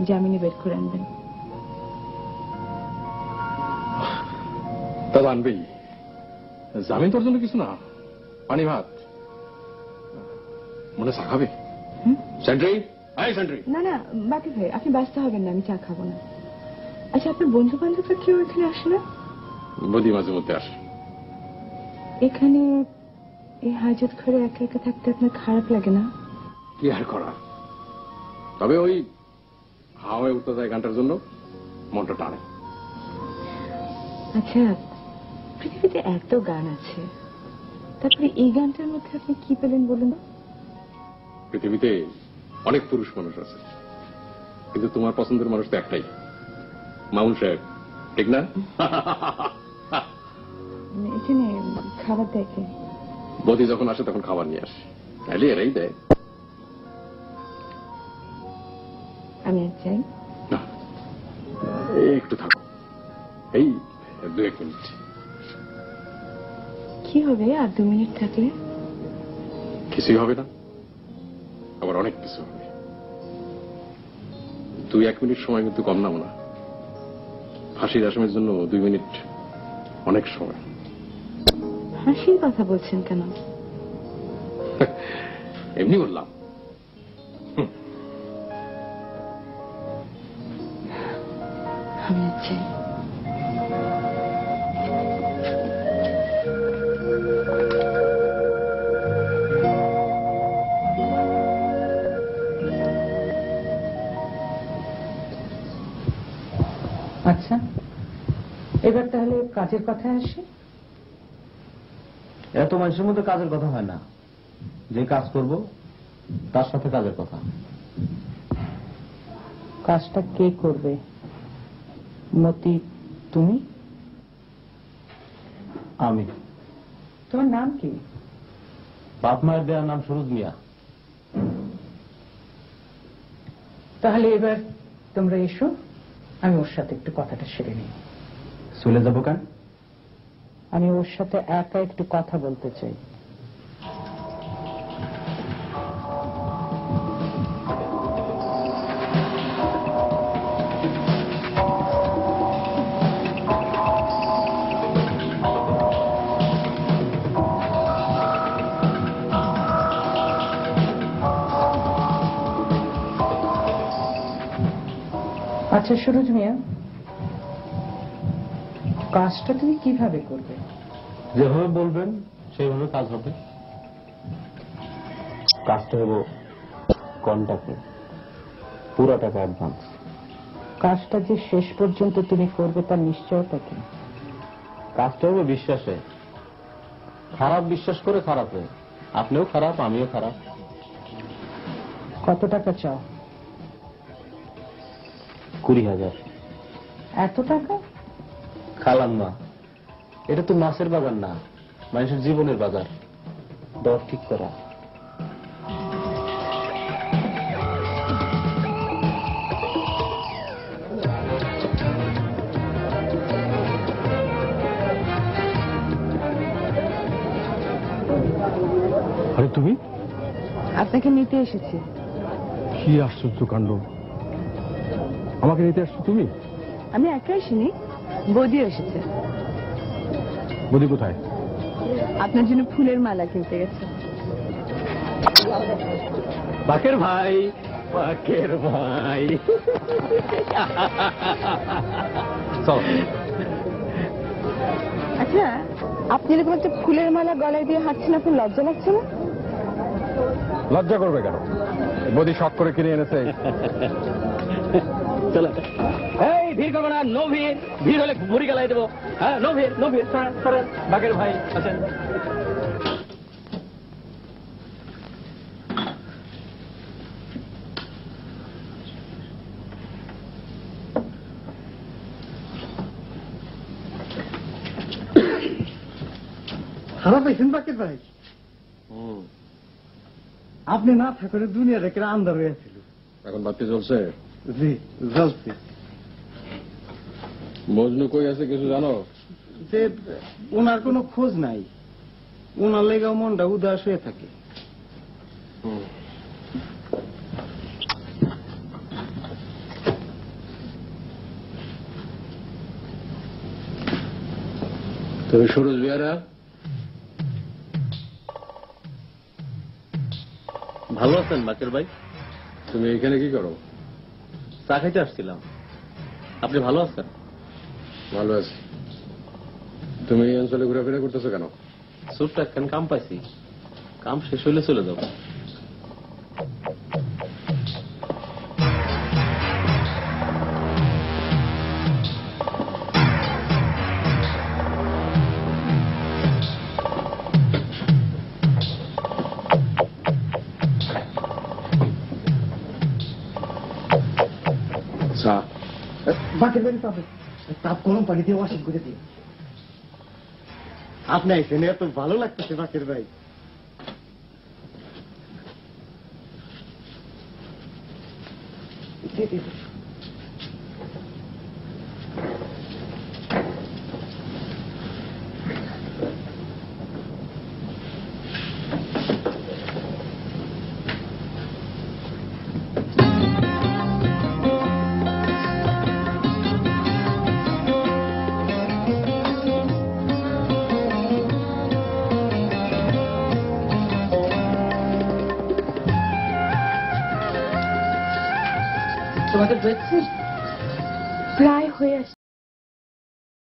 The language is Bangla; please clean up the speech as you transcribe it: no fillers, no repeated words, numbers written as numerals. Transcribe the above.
জামিনে বের করে আনবেন। তা আনবেই, জামিন তোর জন্য কিছু না, পানি ভাত মনে চা খাবে। না না বাকি ভাই, আপনি ব্যস্ত হবেন না, আমি চা খাবো না। আচ্ছা, আপনার বন্ধু বান্ধবরা কেউ এখানে আসে না? বদি মাঝে মধ্যে আসে। এখানে এই হাজত ঘরে একা একা থাকতে আপনার খারাপ লাগে না? কি আর করার, তবে ওই হাওয়ায় উঠতে যায় গানটার জন্য মনটা টানে। আচ্ছা, পৃথিবীতে এত গান আছে, তারপরে এই গানটার মধ্যে আপনি কি পেলেন বলুন? পৃথিবীতে অনেক পুরুষ মানুষ আছে, কিন্তু তোমার পছন্দের মানুষ তো একটাই, মামুন সাহেব, ঠিক না? এখানে খাবার দেয় কে? বদি যখন আসে তখন খাবার নিয়ে আসে, তাহলে এরাই দেয়। আমি আর চাই না, একটু থাকো, এই 2-1 মিনিট। কি হবে আর 2 মিনিট থাকলে? কিছুই হবে না, আবার অনেক কিছু হবে। 2-1 মিনিট সময় কিন্তু কম নাও না, ফাঁসির আসামির জন্য 2 মিনিট অনেক সময়। হাসির কথা বলছেন কেন? এমনি বললাম। আমি আর চাই। আচ্ছা, এবার তাহলে কাজের কথায় আসি। এত মানুষের মধ্যে কাজের কথা হয় না, যে কাজ করব তার সাথে কাজের কথা। কাজটা কে করবে? মতি, তুমি? আমি। তোমার নাম কি? বাপ মায়ের দেওয়ার নাম সুরজ মিয়া। তাহলে এবার তোমরা এসো, আমি ওর সাথে একটু কথাটা সেরে নিই। চলে যাবো কেন? আমি ওর সাথে একা একটু কথা বলতে চাই। আচ্ছা সুরজ মিয়া, কাজটা তুমি কিভাবে করবে? যেভাবে বলবেন সেইভাবে কাজ হবে। কাজটা হবো কন্ট্রাক্টে, পুরো টাকা অ্যাডভান্স। কাজটা যে শেষ পর্যন্ত তুমি করবে তার নিশ্চয়তা কি? কাজটা হবো বিশ্বাসে। খারাপ বিশ্বাস করে খারাপ হয়, আপনিও খারাপ আমিও খারাপ। কত টাকা চাও? 20,000। এত টাকা? খালাম না, এটা তো মাছের বাজার না, মানুষের জীবনের বাজার। দর ঠিক করা। আরে তুমি? আপনাকে নিতে এসেছি। কি আশ্চর্য কাণ্ড, আমাকে নিতে আসছো তুমি? আমি একা আসিনি, বৌদিও এসেছে। বদি কোথায়? আপনার জন্য ফুলের মালা কিনতে গেছে। বাকের ভাই, বাকের ভাই। চলো। আচ্ছা, আপনি এরকম একটা ফুলের মালা গলায় দিয়ে হাঁটছেন, আপনার লজ্জা লাগছে না? লজ্জা করবে কেন? বদি শখ করে কিনে এনেছে। চলো, এই ভিড় করবো না, নো ভিড়। ভিড় হলে ভুড়ি গালাই দেবো। হ্যাঁ, নো ভিড়, নো ভিড়। সরেন, বাকের ভাই আছেন। খারাপ হয়েছেন বাকের ভাই? আপনি না থাকলে দুনিয়া দেখে আন্দার হয়েছিল। এখন বাতি জ্বলছে? জি জ্বলছে। মজনু কই আছে কিছু জানো? যে ওনার কোনো খোঁজ নাই, ওনার লেগেও মনটা উদাস হয়ে থাকে। তবে সরোজ বিহারা, ভালো আছেন বাকের ভাই? তুমি এখানে কি করো? চা খাইতে আসছিলাম। আপনি ভালো আছেন? ভালো আছি। তুমি এই অঞ্চলে ঘোরাফেরা করতেছো কেন? ছোট্ট একখান কাম পাইছি, কাম শেষ হইলে চলে যাবো। চা। বাকের বাড়ি পাবে, তাপ গরম পানি দিয়ে ওয়াশিং করে দিও। আপনি এখানে এত ভালো লাগতেছে বাকের ভাই। তোমাদের দেখছি প্রায় হয়ে আসছে।